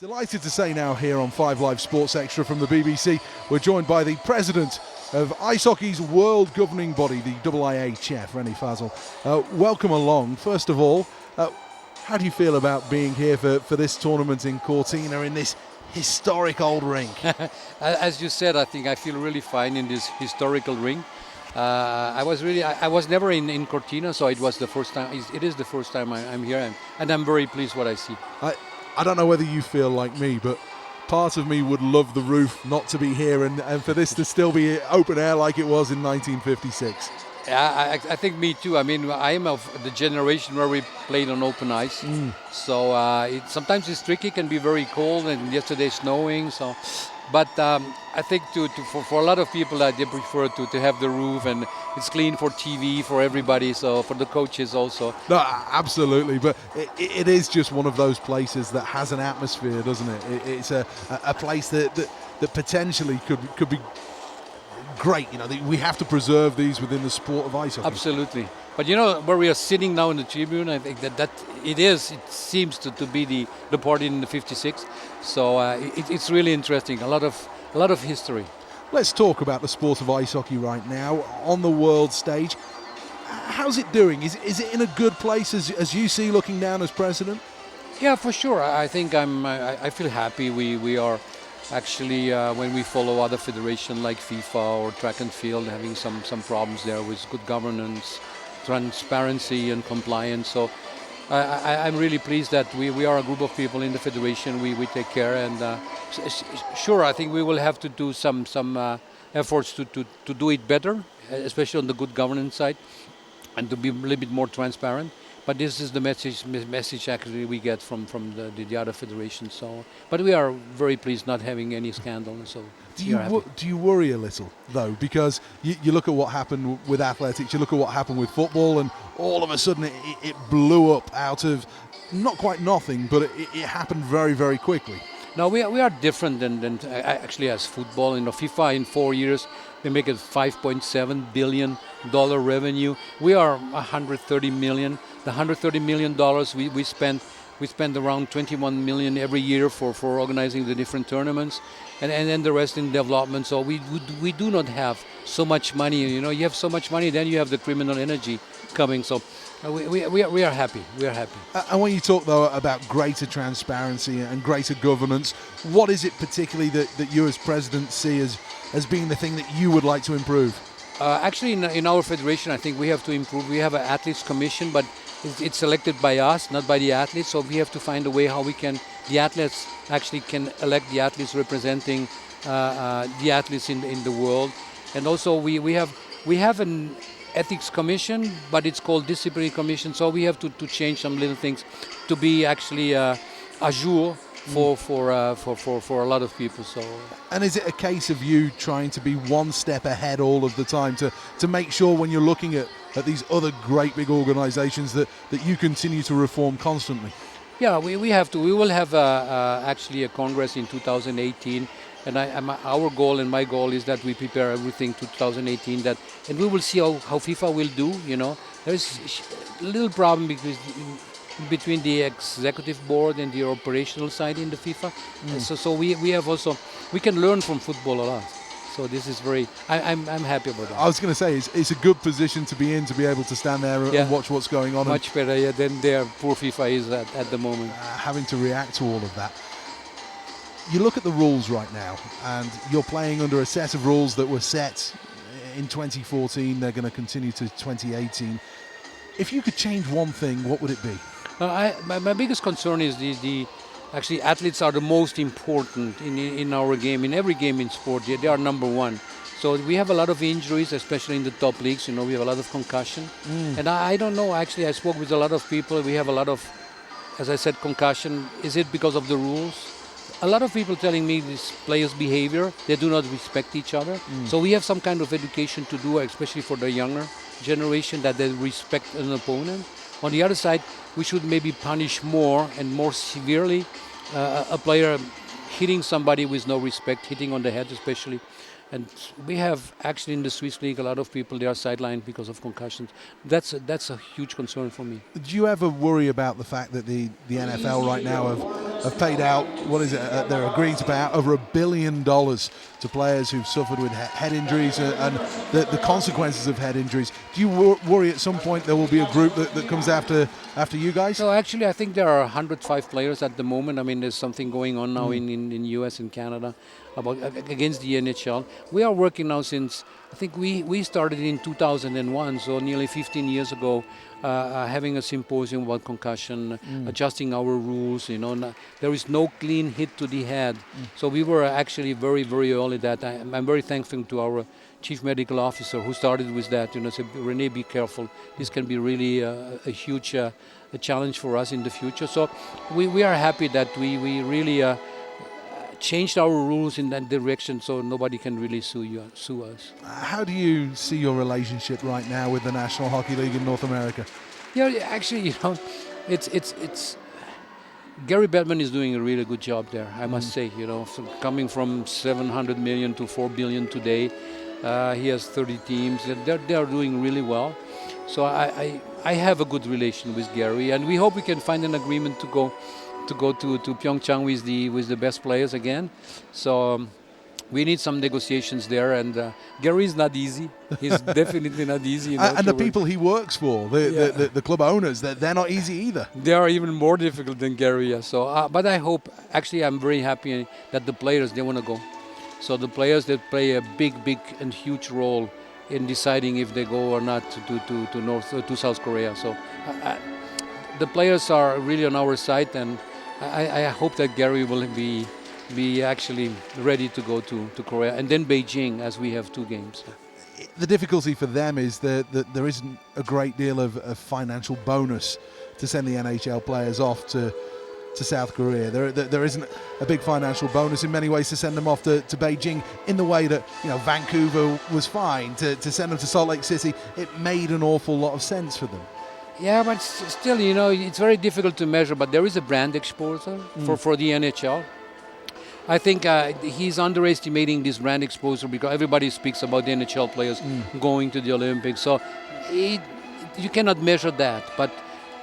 Delighted to say now here on 5 Live Sports Extra from the BBC, we're joined by the president of ice hockey's world governing body, the IIHF, René Fasel. Welcome along. First of all, how do you feel about being here for this tournament in Cortina in this historic old rink? As you said, I think I feel really fine in this historical rink. I was never in Cortina, so it was the first time. It is the first time I'm here, and I'm very pleased what I see. I don't know whether you feel like me, but part of me would love the roof not to be here and for this to still be open air like it was in 1956. Yeah, I think me too. I mean, I am of the generation where we played on open ice. So sometimes it's tricky, can be very cold, and yesterday snowing. So, but I think for a lot of people, they prefer to have the roof, and it's clean for TV, for everybody, so for the coaches also. No, absolutely, but it is just one of those places that has an atmosphere, doesn't it? It's a place that potentially could be great. You know, we have to preserve these within the sport of ice hockey. Absolutely. But you know, where we are sitting now in the tribune, I think that it seems to be the party in the 56. So it's really interesting. A lot of history. Let's talk about the sport of ice hockey right now on the world stage. How's it doing? Is it in a good place as you see looking down as president? Yeah, for sure. I think I feel happy. We are actually when we follow other federations like FIFA or track and field, having some problems there with good governance, transparency and compliance. So I'm really pleased that we are a group of people in the federation. We take care, and sure, I think we will have to do some efforts to do it better, especially on the good governance side, and to be a little bit more transparent. But this is the message actually we get from the other federations. So, but we are very pleased not having any scandal. So do you worry a little though, because you look at what happened with athletics, you look at what happened with football, and all of a sudden it blew up out of not quite nothing, but it happened very, very quickly. Now we are different than actually as football. You know, FIFA in 4 years they make it $5.7 billion revenue. We are 130 million. The $130 million we spend around 21 million every year for organizing the different tournaments, and then the rest in development. So we do not have so much money. You know, you have so much money, then you have the criminal energy coming. So we are happy. We are happy. And when you talk though about greater transparency and greater governance, what is it particularly that you as president see as being the thing that you would like to improve? Actually, in our federation, I think we have to improve. We have an athletes commission, but it's selected by us, not by the athletes. So we have to find a way how the athletes actually can elect the athletes representing the athletes in the world. And also we have an ethics commission, but it's called disciplinary commission. So we have to change some little things to be actually a jour for a lot of people. So. And is it a case of you trying to be one step ahead all of the time to make sure when you're looking at these other great big organizations that you continue to reform constantly? Yeah, we have to. We will have actually a Congress in 2018, and our goal and my goal is that we prepare everything to 2018, and we will see how FIFA will do. You know, there's a little problem because between the executive board and the operational side in the FIFA. So we have also, we can learn from football a lot. So this is I'm happy about that. I was going to say, it's a good position to be in, to be able to stand there and watch what's going on. Much better than their poor FIFA is at the moment. Having to react to all of that. You look at the rules right now, and you're playing under a set of rules that were set in 2014. They're going to continue to 2018. If you could change one thing, what would it be? My biggest concern is actually athletes are the most important in our game, in every game in sport. They are number one. So we have a lot of injuries, especially in the top leagues. You know, we have a lot of concussion. And I don't know, actually, I spoke with a lot of people. We have a lot of, as I said, concussion. Is it because of the rules? A lot of people telling me this players' behavior, they do not respect each other. So we have some kind of education to do, especially for the younger generation, that they respect an opponent. On the other side, we should maybe punish more and more severely a player hitting somebody with no respect, hitting on the head especially. And we have actually in the Swiss League a lot of people, they are sidelined because of concussions. That's a huge concern for me. Do you ever worry about the fact that the NFL right now have have paid out, what is it, they're agreeing to pay out over $1 billion to players who've suffered with head injuries and the consequences of head injuries. Do you worry at some point there will be a group that comes after you guys? So actually, I think there are 105 players at the moment. I mean, there's something going on now in US and Canada against the NHL. We are working now since, I think we started in 2001, so nearly 15 years ago, having a symposium about concussion, adjusting our rules. There is no clean hit to the head. So we were actually very, very early that. I'm very thankful to our chief medical officer who started with that. Said, René, be careful. This can be really a huge a challenge for us in the future. So we are happy that we really changed our rules in that direction, so nobody can really sue us. How do you see your relationship right now with the National Hockey League in North America? Yeah, actually, it's Gary Bettman is doing a really good job there, I must say. Coming from 700 million to 4 billion today, he has 30 teams. They are doing really well. So I have a good relation with Gary, and we hope we can find an agreement to go to Pyeongchang with the best players again. So we need some negotiations there, and Gary is not easy. He's definitely not easy. And the people he works for, the club owners, they're not easy either. They are even more difficult than Gary. Yeah. So, but I hope, actually, I'm very happy that the players, they want to go. So the players that play a big and huge role in deciding if they go or not to South Korea. So the players are really on our side, and I hope that Gary will be actually ready to go to Korea, and then Beijing, as we have 2 games. The difficulty for them is that there isn't a great deal of financial bonus to send the NHL players off to South Korea. There isn't a big financial bonus in many ways to send them off to Beijing in the way that Vancouver was fine. To send them to Salt Lake City, it made an awful lot of sense for them. Yeah, but still, it's very difficult to measure, but there is a brand exposure for the NHL. I think he's underestimating this brand exposure because everybody speaks about the NHL players going to the Olympics. So you cannot measure that, but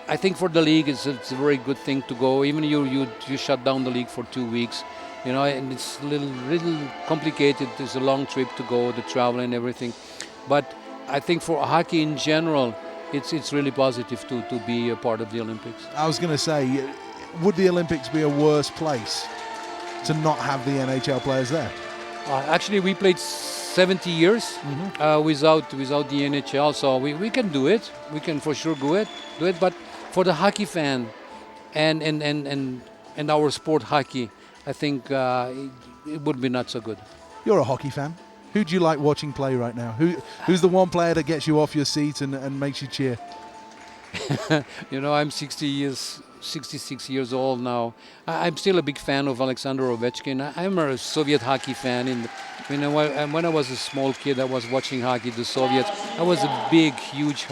I think for the league it's a very good thing to go. Even you shut down the league for 2 weeks, and it's a little complicated. It's a long trip to go, the travel and everything. But I think for hockey in general, it's really positive to be a part of the Olympics. I was going to say, would the Olympics be a worse place to not have the NHL players there? Actually, we played 70 years without the NHL, so we can do it. We can for sure do it. But for the hockey fan and our sport hockey, I think it would be not so good. You're a hockey fan. Who do you like watching play right now? Who's the one player that gets you off your seat and makes you cheer? I'm 66 years old now. I'm still a big fan of Alexander Ovechkin. I'm a Soviet hockey fan. When I was a small kid, I was watching hockey, the Soviets. I was a big, huge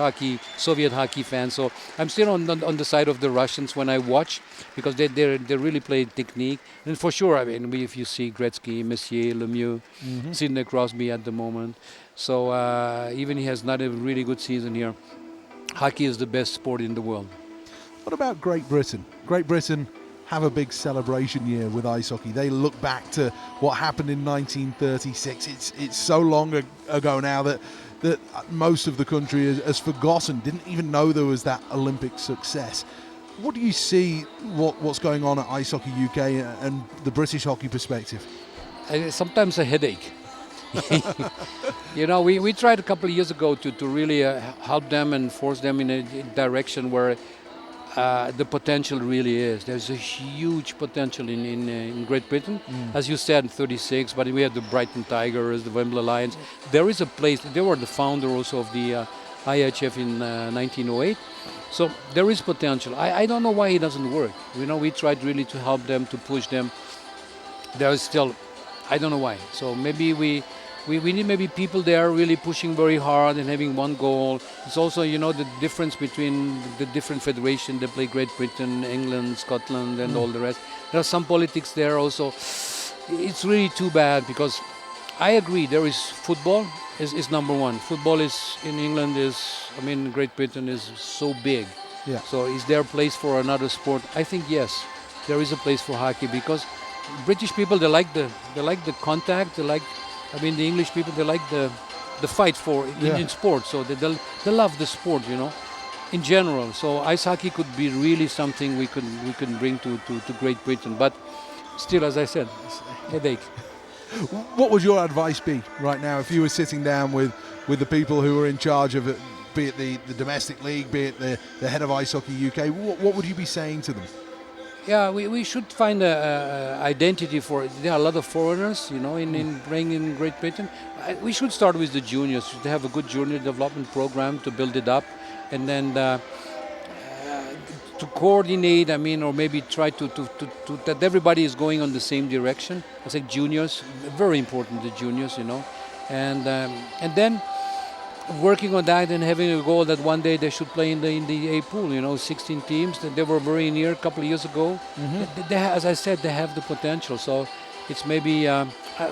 Soviet hockey fan. So I'm still on the side of the Russians when I watch, because they really play technique. And for sure, if you see Gretzky, Messier, Lemieux, Sidney Crosby at the moment. So even he has not a really good season here. Hockey is the best sport in the world. What about Great Britain? Great Britain have a big celebration year with ice hockey. They look back to what happened in 1936. It's so long ago now that most of the country has forgotten, didn't even know there was that Olympic success. What do you see what's going on at Ice Hockey UK and the British hockey perspective? Sometimes a headache. We tried a couple of years ago to really help them and force them in a direction where the potential really is. There's a huge potential in Great Britain. As you said, 36, but we have the Brighton Tigers, the Wembley Lions. There is a place. They were the founder also of the IHF in 1908. So there is potential. I don't know why it doesn't work. We tried really to help them, to push them. There is still, I don't know why. So maybe we need maybe people there really pushing very hard and having one goal. It's also, the difference between the different federations that play Great Britain, England, Scotland, and all the rest. There are some politics there also. It's really too bad, because I agree, there is football is number one. Football is in England Great Britain is so big. Yeah. So is there a place for another sport? I think yes. there is a place for hockey, because British people, they like the contact, the English people, they like the fight for in sport, so they love the sport, in general. So ice hockey could be really something we can bring to Great Britain, but still, as I said, it's a headache. What would your advice be right now if you were sitting down with the people who are in charge of it, be it the domestic league, be it the head of Ice Hockey UK? What would you be saying to them? Yeah, we should find a identity for it. There are a lot of foreigners, in playing in Great Britain. We should start with the juniors. To have a good junior development program to build it up, and then to coordinate. Or maybe try to that everybody is going on the same direction. I think juniors, very important. The juniors, and then working on that and having a goal that one day they should play in the A pool. 16 teams. That they were very near a couple of years ago. They, as I said, they have the potential. So it's maybe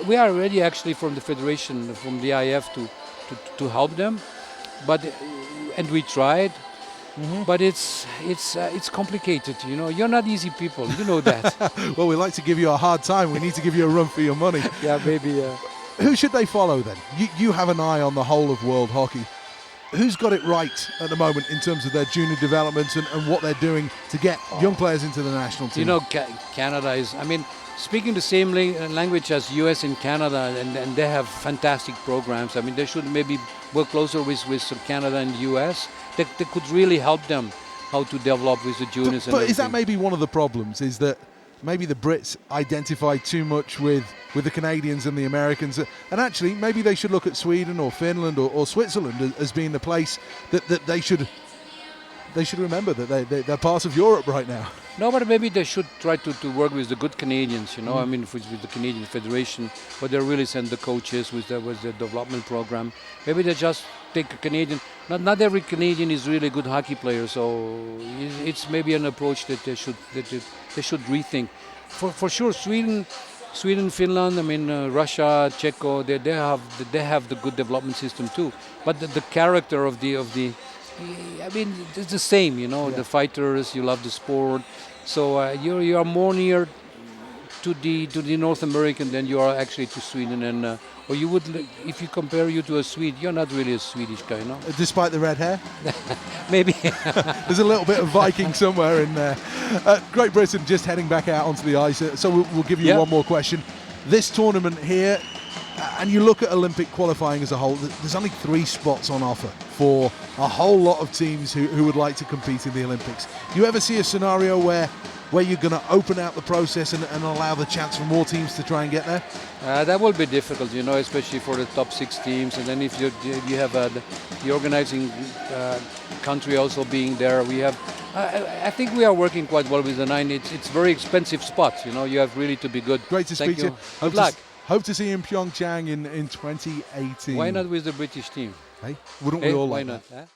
we are ready actually from the federation, from the IF to help them, and we tried. But it's complicated. You're not easy people. You know that. Well, we like to give you a hard time. We need to give you a run for your money. Yeah, maybe. Who should they follow then? You have an eye on the whole of world hockey. Who's got it right at the moment in terms of their junior developments and what they're doing to get young players into the national team? Canada is, speaking the same language as US and Canada, and they have fantastic programs. They should maybe work closer with Canada and US. They could really help them how to develop with the juniors. But is that maybe one of the problems, is that maybe the Brits identify too much with the Canadians and the Americans, and actually maybe they should look at Sweden or Finland or Switzerland as being the place that they should remember that they're part of Europe right now. No, but maybe they should try to work with the good Canadians, with the Canadian Federation, where they really send the coaches with the development program. Maybe they just take a Canadian. Not every Canadian is really a good hockey player, so it's maybe an approach that they should rethink. For sure, Sweden, Finland, Russia, Czechia, they have the good development system too. But the character of the it's the same, the fighters, you love the sport. So you are more near to the North American than you are actually to Sweden, and or you would, if you compare you to a Swede, you're not really a Swedish guy, no? Despite the red hair? Maybe. There's a little bit of Viking somewhere in there. Great Britain just heading back out onto the ice, so we'll give you one more question. This tournament here, and you look at Olympic qualifying as a whole, there's only 3 spots on offer for a whole lot of teams who would like to compete in the Olympics. Do you ever see a scenario where you're going to open out the process and allow the chance for more teams to try and get there? That will be difficult, especially for the top 6 teams. And then if you have the organizing country also being there, we have. I think we are working quite well with the 9. It's very expensive spots. You have really to be good. Great to speak to you. Good luck. Hope to see you in Pyeongchang in 2018. Why not with the British team? Hey, wouldn't we all why like not? that? Huh?